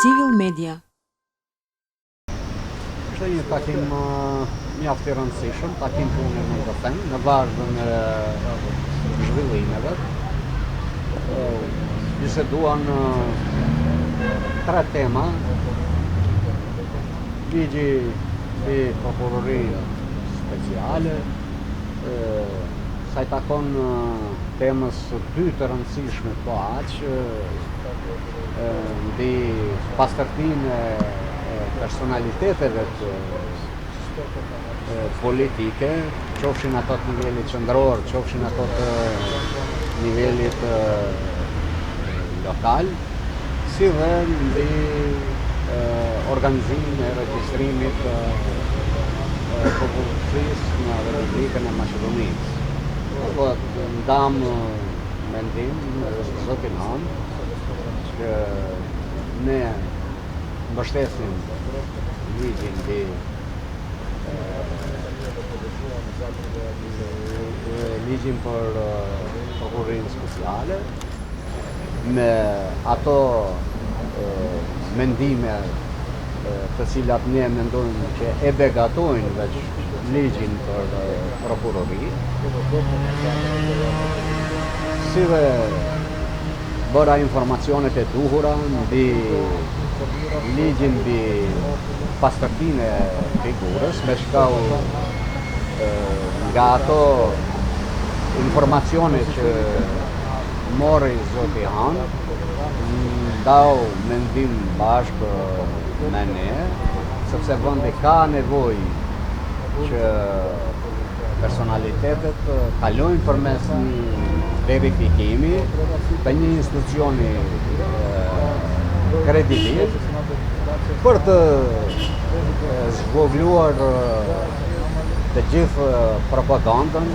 Civil Media. Është një takim mjaft i rëndësishëm, takim pune mund të them, në vazhdim e zhvillimeve. Biseduan tre tema: ligji i prokurorisë speciale, sa i takon temës dy të rëndësishme po aq, mbi pastërtinë e personaliteteve politike, qofshin ato të nivelit qendror, qofshin ato të nivelit lokal, si dhe mbi organizimin e regjistrimit popullsisë në Republikën e Maqedonisë. Po ndam mendim zotin Han që ne mbështesim ligjin mbi ligjin për prokurorinë speciale, me ato mendime të cilat ne mendojmë që e begatojnë veç ligjin për prokurori, si dhe bëra informacionet e duhura mbi ligjin mbi pastërtinë e figurës, me shkallë nga ato informacione që mori zoti Han, ndau mendim bashkë me ne, sepse vendi ka nevojë që personalitetet kalojnë përmes një verifikimi të një institucioni kredibil për të zhvogluar të gjithë propagandën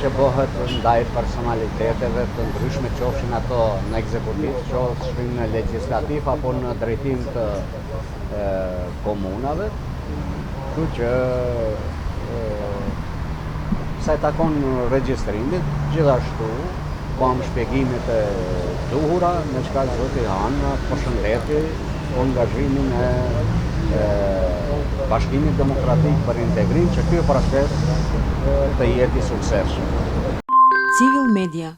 që bëhet ndaj personaliteteve të ndryshme, qofshin ato në ekzekutiv, qofshin në legjislativ apo në drejtim të komunave, kështu që sa i takon regjistrimit, gjithashtu kam shpjegimet e duhura, me çka zoti Han përshëndeti angazhimin e Bashkimit Demokratik për Integrim, që ky proces të jetë i suksesshëm. Civil Media.